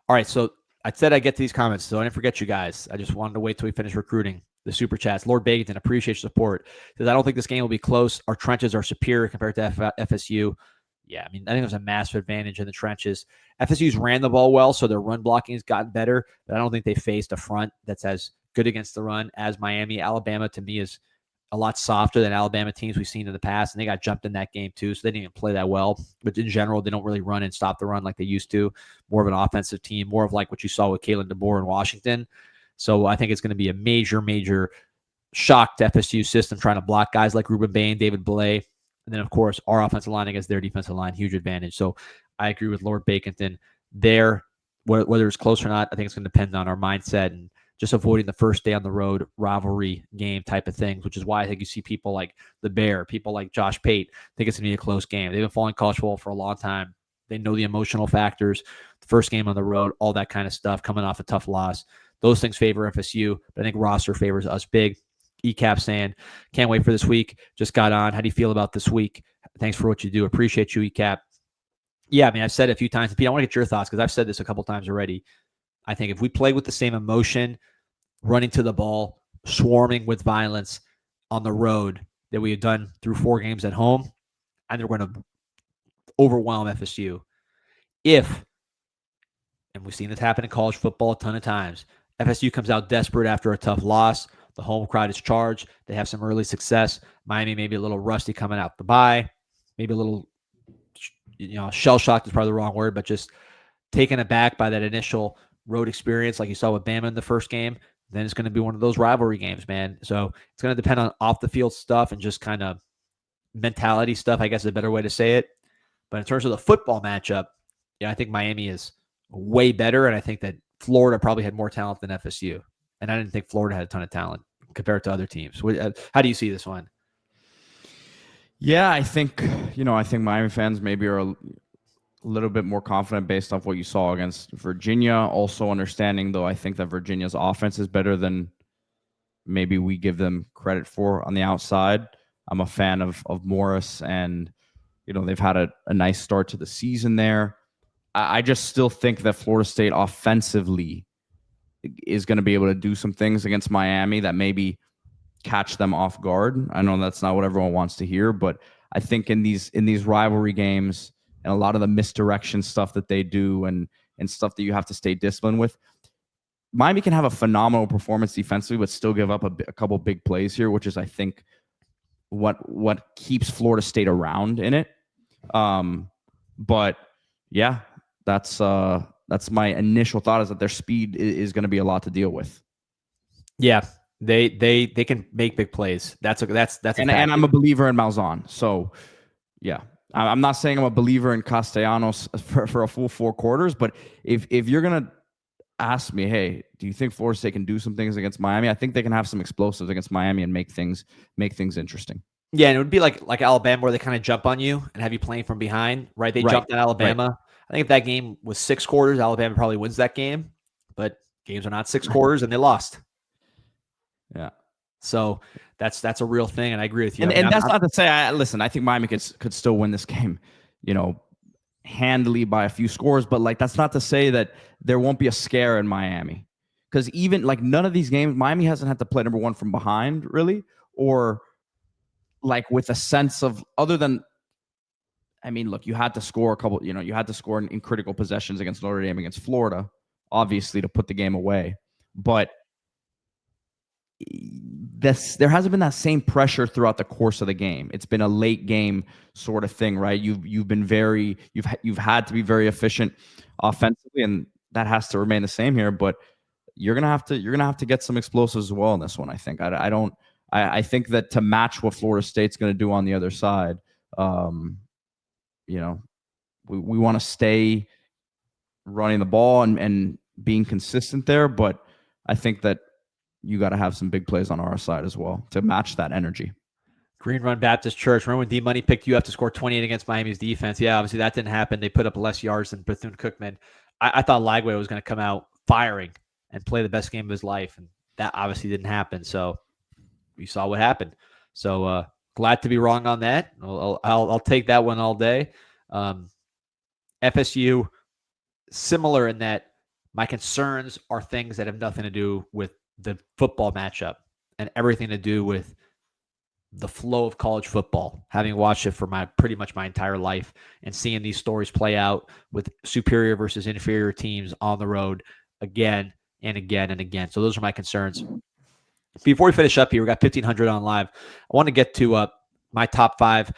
All right, so I said I'd get to these comments, so I didn't forget you guys. I just wanted to wait till we finish recruiting. The super chats. Lord Baginton, appreciate your support. Says, I don't think this game will be close. Our trenches are superior compared to FSU. Yeah, I mean, I think there's a massive advantage in the trenches. FSU's ran the ball well, so their run blocking has gotten better, but I don't think they faced a front that's as good against the run as Miami. Alabama, to me, is a lot softer than Alabama teams we've seen in the past, and they got jumped in that game too, so they didn't even play that well. But in general, they don't really run and stop the run like they used to. More of an offensive team, more of like what you saw with Kalen DeBoer in Washington. So I think it's going to be a major, major shock to FSU system trying to block guys like Ruben Bain, David Blay. And then, of course, our offensive line against their defensive line, huge advantage. So I agree with Lord Baconton there. Whether it's close or not, I think it's going to depend on our mindset and just avoiding the first day on the road rivalry game type of things, which is why I think you see people like the Bear, people like Josh Pate think it's going to be a close game. They've been following college football for a long time. They know the emotional factors, the first game on the road, all that kind of stuff, coming off a tough loss. Those things favor FSU, but I think roster favors us big. ECAP saying, can't wait for this week. Just got on. How do you feel about this week? Thanks for what you do. Appreciate you, ECAP. Yeah, I mean, I've said it a few times. Pete, I want to get your thoughts because I've said this a couple times already. I think if we play with the same emotion, running to the ball, swarming with violence on the road that we had done through 4 games at home, and they're going to overwhelm FSU. And we've seen this happen in college football a ton of times, FSU comes out desperate after a tough loss. The home crowd is charged. They have some early success. Miami maybe a little rusty coming out the bye. Maybe a little, shell-shocked is probably the wrong word, but just taken aback by that initial road experience like you saw with Bama in the first game. Then it's going to be one of those rivalry games, man. So it's going to depend on off-the-field stuff and just kind of mentality stuff, I guess is a better way to say it. But in terms of the football matchup, yeah, I think Miami is way better, and I think that Florida probably had more talent than FSU. And I didn't think Florida had a ton of talent compared to other teams. How do you see this one? Yeah, I think Miami fans maybe are a little bit more confident based off what you saw against Virginia. Also understanding, though, I think that Virginia's offense is better than maybe we give them credit for on the outside. I'm a fan of Morris, and they've had a nice start to the season there. I just still think that Florida State offensively is going to be able to do some things against Miami that maybe catch them off guard. I know that's not what everyone wants to hear, but I think in these rivalry games and a lot of the misdirection stuff that they do and stuff that you have to stay disciplined with, Miami can have a phenomenal performance defensively, but still give up a couple big plays here, which is, I think, what keeps Florida State around in it. But yeah, that's my initial thought, is that their speed is going to be a lot to deal with. Yeah, they can make big plays. That's and I'm a believer in Malzahn. So yeah, I'm not saying I'm a believer in Castellanos for a full 4 quarters, but if you're gonna ask me, hey, do you think Florida State can do some things against Miami? I think they can have some explosives against Miami and make things interesting. Yeah, and it would be like Alabama, where they kind of jump on you and have you playing from behind, right? They jumped on Alabama. Right. I think if that game was 6 quarters, Alabama probably wins that game. But games are not 6 quarters, and they lost. Yeah. So that's a real thing, and I agree with you. And that's not to say, I think Miami could still win this game, handily by a few scores. But that's not to say that there won't be a scare in Miami, because even none of these games, Miami hasn't had to play number one from behind really, or with a sense of, other than, look, you had to score a couple, you had to score in critical possessions against Notre Dame, against Florida, obviously, to put the game away. But there hasn't been that same pressure throughout the course of the game. It's been a late game sort of thing, right? You've had to be very efficient offensively, and that has to remain the same here. But you're gonna have to get some explosives as well in this one. I think. I think that to match what Florida State's going to do on the other side, we want to stay running the ball and being consistent there. But I think that you got to have some big plays on our side as well to match that energy. Green Run Baptist Church. Remember when D-Money picked you up to score 28 against Miami's defense? Yeah, obviously that didn't happen. They put up less yards than Bethune-Cookman. I thought Lagway was going to come out firing and play the best game of his life, and that obviously didn't happen. So we saw what happened. So glad to be wrong on that. I'll take that one all day. FSU, similar in that My concerns are things that have nothing to do with the football matchup and everything to do with the flow of college football, having watched it for pretty much my entire life and seeing these stories play out with superior versus inferior teams on the road again and again and again. So those are my concerns. Before we finish up here, we got 1,500 on live. I want to get to my top 5